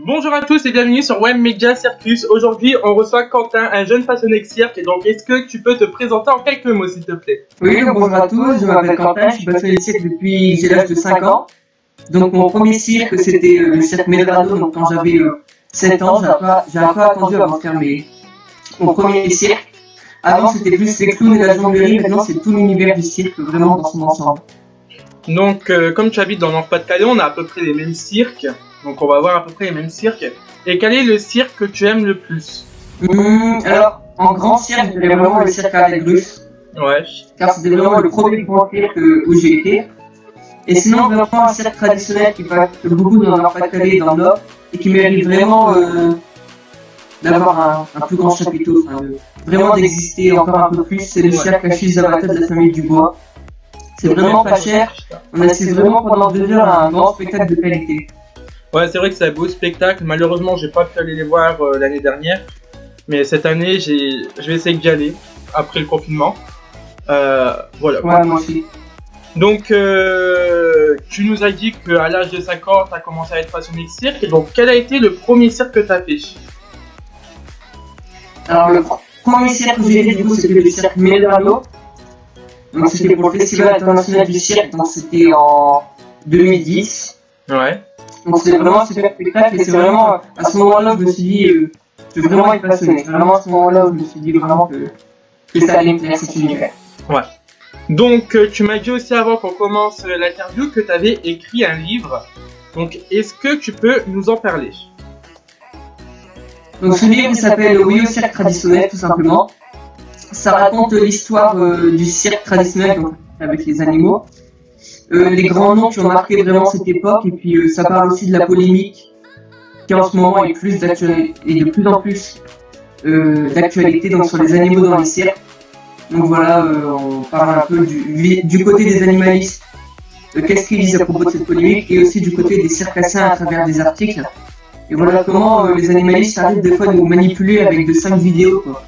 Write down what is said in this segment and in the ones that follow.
Bonjour à tous et bienvenue sur Web Media Circus. Aujourd'hui, on reçoit Quentin, un jeune passionné de cirque. Et donc, est-ce que tu peux te présenter en quelques mots, s'il te plaît? Oui, bonjour à tous, je m'appelle Quentin, je suis passionné de cirque depuis que j'ai l'âge de 5 ans. Donc mon premier cirque, c'était le cirque Medrano, donc quand j'avais 7 ans, j'ai un peu attendu avant de faire mon premier cirque. Avant, c'était plus les clowns et la jonglerie, maintenant c'est tout l'univers du cirque, vraiment dans son ensemble. Donc, comme tu habites dans le Nord-Pas-de-Calais, on a à peu près les mêmes cirques. Donc, on va voir à peu près les mêmes cirques. Et quel est le cirque que tu aimes le plus? Alors, en grand cirque, j'avais vraiment le cirque à Russe. Ouais. Car c'était vraiment le premier grand cirque où j'ai été. Et sinon, vraiment un cirque traditionnel qui passe beaucoup dans le Nord-Pas-de-Calais et dans le Nord, et qui mérite vraiment d'avoir un plus grand chapiteau, vraiment d'exister encore un peu plus, c'est le cirque Achille Zavata de la famille Dubois. C'est vraiment pas cher, on assiste vraiment pendant 2 heures à un grand spectacle de qualité. Ouais, c'est vrai que c'est un beau spectacle. Malheureusement, j'ai pas pu aller les voir l'année dernière. Mais cette année, je vais essayer d'y aller après le confinement. Voilà. Ouais, moi aussi. Donc, tu nous as dit qu'à l'âge de 5 ans, tu as commencé à être passionné de cirque. Et donc, quel a été le premier cirque que tu as fait? Alors, le premier cirque que j'ai fait, du coup, c'était le cirque Medrano. Donc, c'était pour le Festival international du cirque, donc c'était en 2010. Ouais. Donc, c'était vraiment un super spectacle, et c'est vraiment à ce moment-là où je me suis dit, je vais vraiment être passionné. C'est vraiment à ce moment-là où je me suis dit vraiment que ça allait me plaire, cet univers. Ouais. Donc, tu m'as dit aussi avant qu'on commence l'interview que tu avais écrit un livre. Donc, est-ce que tu peux nous en parler? Donc, ce livre s'appelle Oui au cirque traditionnel, tout simplement. Ça raconte l'histoire du cirque traditionnel, donc, avec les animaux. Les grands noms qui ont marqué vraiment cette époque, et puis ça parle aussi de la polémique qui en ce moment est plus d'actualité, et de plus en plus d'actualité sur les animaux dans les cirques. Donc voilà, on parle un peu du côté des animalistes, qu'est-ce qu'ils disent à propos de cette polémique, et aussi du côté des circassiens à travers des articles. Et voilà comment les animalistes arrivent des fois à nous manipuler avec de simples vidéos, quoi.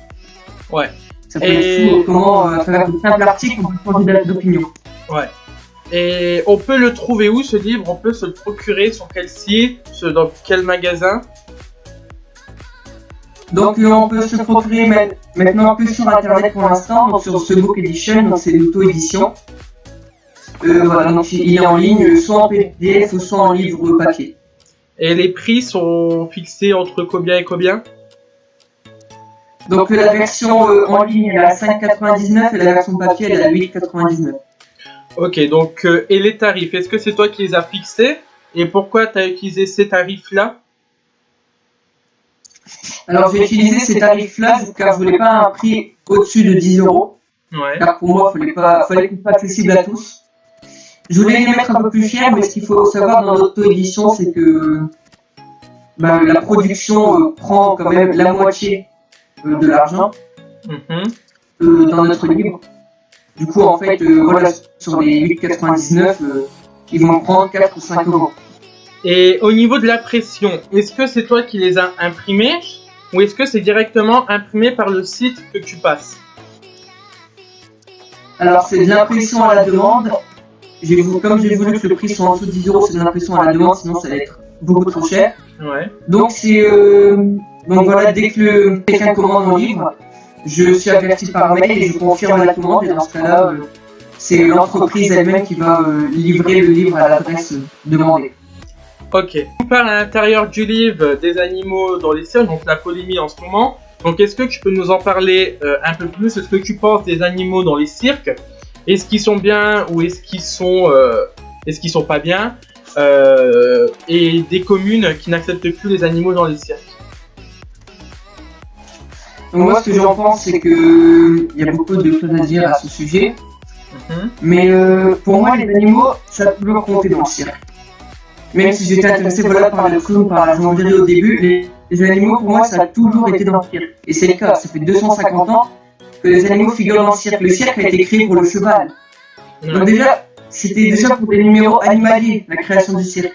Ouais. Ça peut être fou comment à travers de simples articles on peut changer d'opinion. Ouais. Et on peut le trouver où, ce livre? On peut se le procurer sur quel site? Dans quel magasin? Donc on peut se procurer maintenant que sur internet pour l'instant, donc sur ce Book Edition, donc c'est l'auto-édition. Voilà, donc il est en ligne, soit en PDF ou soit en livre papier. Et les prix sont fixés entre combien et combien? Donc la version en ligne elle est à 5,99 et la version papier elle est à 8,99. Ok, donc et les tarifs, est-ce que c'est toi qui les as fixés? Et pourquoi tu as utilisé ces tarifs-là? Alors j'ai utilisé ces tarifs-là car je voulais pas un prix au-dessus de 10 €. Ouais. Car pour moi, fallait qu'il soit accessible à tous. Je voulais les mettre un peu plus cher, mais ce qu'il faut savoir dans l'auto-édition, c'est que la production prend quand même la moitié de l'argent dans notre livre. Du coup, en fait, voilà, sur les 8,99, ils vont prendre 4 ou 5 €. Et au niveau de l'impression, est-ce que c'est toi qui les as imprimés ou est-ce que c'est directement imprimé par le site que tu passes? Alors, c'est de l'impression à la demande. Comme j'ai voulu que le prix soit en dessous de 10 €, c'est de l'impression à la demande, sinon ça va être beaucoup trop cher. Ouais. Donc, donc voilà, dès que quelqu'un commande mon livre, je suis averti par mail et je confirme la commande, et dans ce cas-là, c'est l'entreprise elle-même qui va livrer le livre à l'adresse demandée. Ok. On parle à l'intérieur du livre des animaux dans les cirques, donc la polémie en ce moment. Donc est-ce que tu peux nous en parler un peu plus? Est-ce que tu penses des animaux dans les cirques? Est-ce qu'ils sont bien ou est-ce qu'ils sont pas bien? Et des communes qui n'acceptent plus les animaux dans les cirques. Donc moi, ce que j'en pense, c'est que il y a beaucoup de choses à dire à ce sujet. Mais pour moi, les animaux, ça a toujours compté dans le cirque. Même si j'étais intéressé par le clown, par la jonglerie au début, les animaux, pour moi, ça a toujours été dans le cirque. Et c'est le cas, ça fait 250 ans que les animaux figurent dans le cirque. Le cirque a été créé pour le cheval. Donc déjà, c'était déjà pour des numéros animaliers, la création du cirque.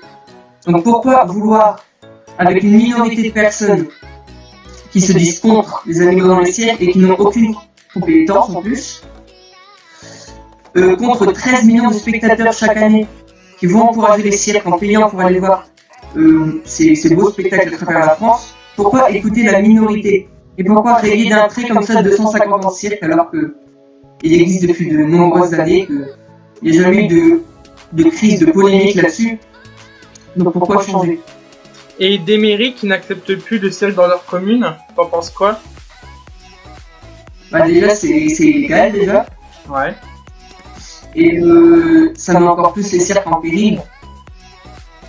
Donc pourquoi vouloir, avec une minorité de personnes qui se disent contre les animaux dans le cirque et qui n'ont aucune compétence en plus, contre 13 millions de spectateurs chaque année qui vont encourager les cirques en payant pour aller voir ces beaux spectacles à travers la France, pourquoi écouter la minorité? Et pourquoi rayer d'un trait comme ça 250 ans de cirque alors que il existe depuis de nombreuses années, qu'il n'y a jamais eu de crise, de polémique là-dessus? Donc pourquoi changer? Et des mairies qui n'acceptent plus de cirque dans leur commune, t'en penses quoi? Bah déjà c'est illégal déjà. Ouais. Et ça met encore plus les cirques en péril.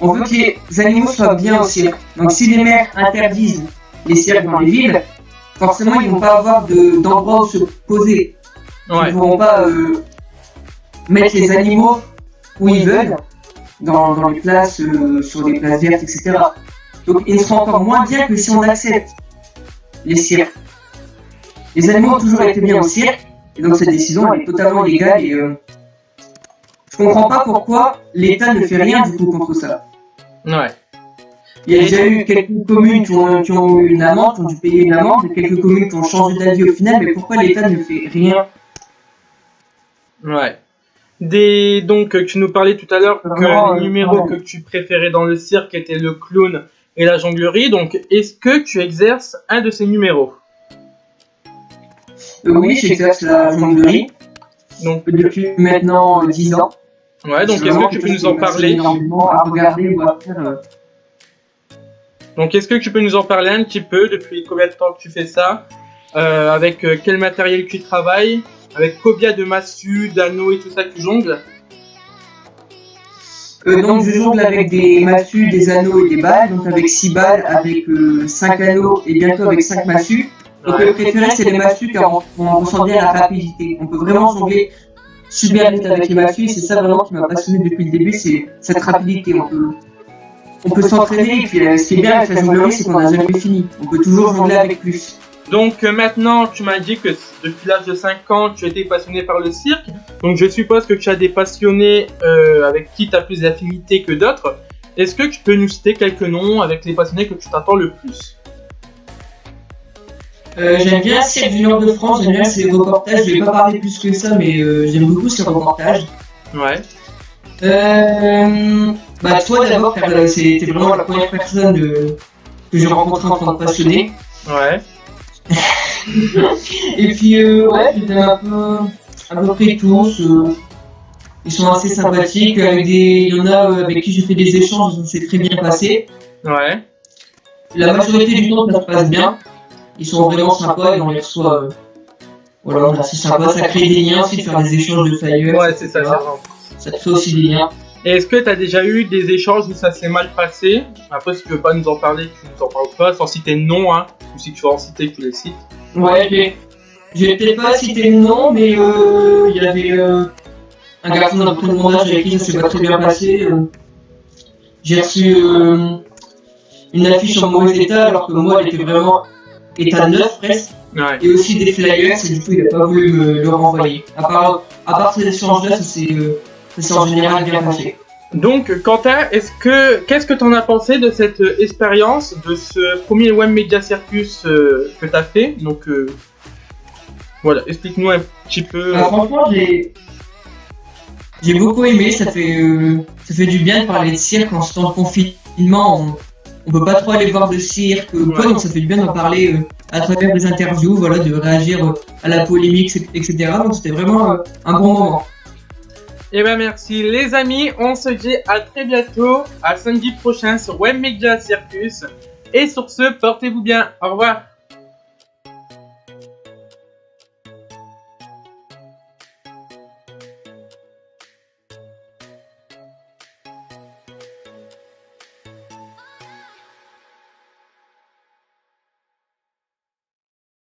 On veut que les animaux soient bien au cirque. Donc si les maires interdisent les cirques dans les villes, forcément ils vont pas avoir d'endroit où se poser. Ouais. Ils vont pas mettre les animaux où ils veulent, dans les places, sur les places vertes, etc. Donc ils ne seront encore moins bien que si on accepte les cirques. Les animaux ont toujours été bien au cirque, et donc cette décision elle est totalement illégale et je comprends pas pourquoi l'État ne fait rien du coup contre ça. Ouais. Il y a déjà eu quelques communes qui ont eu une amende, qui ont dû payer une amende, et quelques communes qui ont changé d'avis au final, mais pourquoi l'État ne fait rien? Ouais. Donc, tu nous parlais tout à l'heure que les numéros que tu préférais dans le cirque étaient le clown et la jonglerie. Donc, est-ce que tu exerces un de ces numéros? Oui, j'exerce la jonglerie. Donc, depuis maintenant 10 ans. Ouais, donc est-ce que tu peux nous en parler? À regarder ou à faire. Donc, est-ce que tu peux nous en parler un petit peu? Depuis combien de temps que tu fais ça? Avec quel matériel tu travailles? Avec combien de massues, d'anneaux et tout ça que tu jongles? Donc, je jongle avec des massues, des anneaux et des balles. Donc, avec 6 balles, avec 5 anneaux et bientôt avec 5 massues. Donc, le préféré, c'est les massues car on ressent bien la rapidité. On peut vraiment jongler super vite avec les massues. C'est ça vraiment qui m'a passionné depuis le début, c'est cette rapidité. On peut s'entraîner et puis ce qui est bien avec la jonglerie, c'est qu'on n'a jamais fini. On peut toujours jongler avec plus. Donc maintenant, tu m'as dit que depuis l'âge de 5 ans, tu étais passionné par le cirque. Donc je suppose que tu as des passionnés avec qui tu as plus d'affinité que d'autres. Est-ce que tu peux nous citer quelques noms avec les passionnés que tu t'attends le plus? J'aime bien Cirque du Nord de France, j'aime bien ses reportages. Je vais pas parler plus que ça, mais j'aime beaucoup ses reportages. Ouais. Bah toi d'abord, car c'était vraiment la première personne que j'ai rencontrée en tant que passionné. Ouais. Et puis ouais, j'aime à peu près tous. Ils sont assez sympathiques. Il y en a avec qui j'ai fait des échanges, ça s'est très bien passé. Ouais. La majorité du temps, ça se passe bien. Ils sont vraiment sympas et on les reçoit. Voilà, c'est sympa, ça crée des liens aussi de faire des échanges de flyers. Ouais, c'est ça, c'est vrai. Ça te fait aussi des liens. Et est-ce que tu as déjà eu des échanges où ça s'est mal passé? Après, si tu veux pas nous en parler, tu nous en parles pas, sans citer de nom, hein. Ou si tu veux en citer, tu les cites. Ouais, j'ai peut-être pas cité le nom, mais il y avait un garçon d'un peu de mon âge avec qui ça s'est pas très bien passé. J'ai reçu une affiche en mauvais état, alors que moi, elle était vraiment état neuf presque. Ouais. Et aussi des flyers, et du coup, il a pas voulu me le renvoyer. À part ces échanges-là, ça s'est en général bien passé. Donc, Quentin, qu'est-ce que tu en as pensé de cette expérience, de ce premier Web Media Circus que tu as fait? Donc, voilà, explique-nous un petit peu. Franchement, j'ai beaucoup aimé, ça fait du bien de parler de cirque en ce temps de confinement. On peut pas trop aller voir de cirque, quoi, donc ça fait du bien d'en parler à travers des interviews, voilà, de réagir à la polémique, etc. Donc c'était vraiment un bon moment. Eh ben merci les amis, on se dit à très bientôt, à samedi prochain sur Web Media Circus. Et sur ce, portez-vous bien, au revoir.